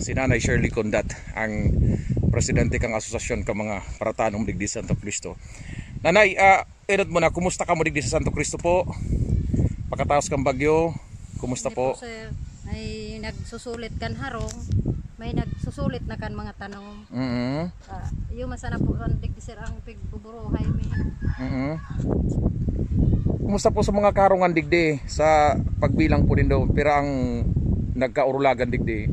si Nanay Shirley Condat, ang presidente kang asosasyon ka mga paratanong digdi sa Santo Cristo. Nanay, edad mo na, kumusta ka mo digdi sa Santo Cristo po? Pagkatapos kang bagyo, kumusta po? Sir, ay nagsusulit kan harong, may nagsusulit na kan mga tanong. Yung masana po ang digdi sir ang pigbuburuhay mi. Kumusta po sa mga karungan digdi sa pagbilang po din daw, pero ang nagkaurulagan digdi?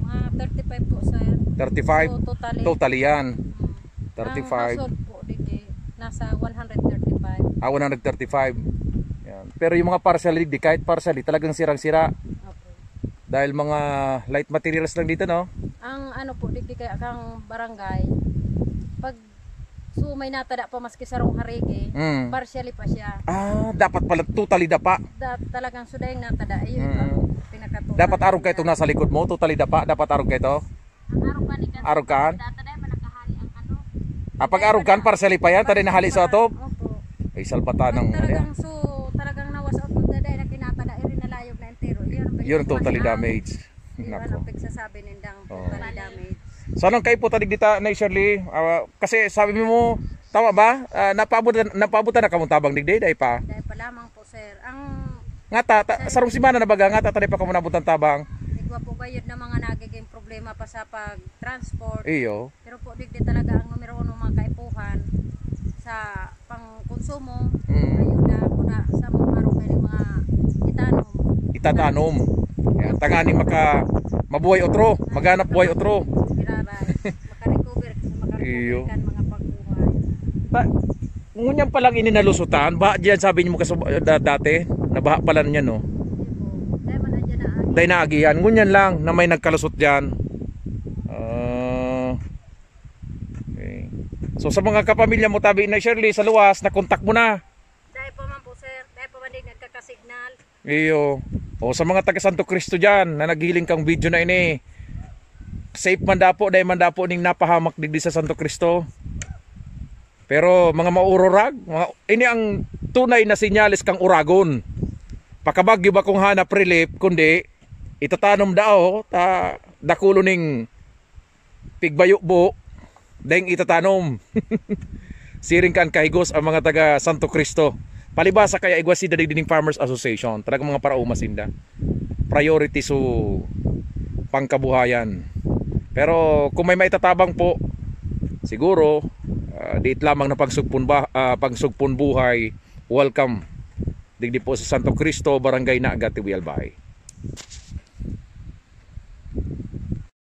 Mga 35 po sir. 35? So, Totally yan. Ang 35. household po digdi nasa 135. 135. Yan. Pero yung mga partial digdi, kahit partial, talagang sirang-sira. Okay. Dahil mga light materials lang dito, no? Ang ano po digdi kay akang barangay, pag so may natada pa maski sarong harigi, partially pa siya. Dapat pala totally dapa. Talagang sudayng natada. Ayun ang pinakatunan. Dapat arog kayo itong nasa likod mo, totally dapa. Dapat arog kayo ito. Ang arog pa ni kan. Arog kan? Taday man nakahali ang ano. Pag arog kan, partially pa yan, taday nahali sa ito. Opo. Ay, salpata ng... Talagang nawas out mo daday na kinatada iri na layog na entero. Yun totally damaged. Ano pagsasabi nindang totally damaged. So anong kayo po tadig dita na Shirley? Kasi sabi mo, tama ba? Napabutan na kamong tabang digday dahil pa? Dahil pa lamang po sir. Ang sarong simana na baga nga taday pa kamo nabutan tabang. igwa po kayo na mga nagiging problema pa sa pag-transport. Iyo. Pero po digdi talaga ang numero 1 ng mga kaipuhan sa pang-konsumo. Ayun na kuna sa mga araw kayo mga itanom. Itatanom. Yan, tangani mabuhay otro, maganap buhay otro. Makarecover kan mga pagbuhay. Ngunyan pa lang ininalusutan, ba diyan sabi niyo mo dati, nabaha pala niya no. Dahil naagihan, ngunyan lang na may nagkalusot diyan. Okay. So sa mga kapamilya mo tabi na Shirley sa luwas, na-contact mo na. Dahil pa man po sir, dahil pa man din nagkakasignal. Iyo. O sa mga taga Santo Cristo diyan na naghiling kang video na ini. Safe man dapo dahil man dapo ning napahamak digdi sa Santo Cristo. Pero mga maurorag, ini ang tunay na sinyalis kang uragon. Pakabagyo ba kung hanap relief kundi itatanom dao ta dakulo ning pigbayo bo daing itatanom. Siring kan kahigos ang mga taga Santo Cristo. Palibasa kaya Iguacida Digdining Farmers Association, talagang mga paraumasinda. Priority so pangkabuhayan. Pero kung may maitatabang po, siguro diit lamang na pagsugpon buhay, welcome. Digdi po sa Santo Cristo, Barangay Naga, Tiwialbay.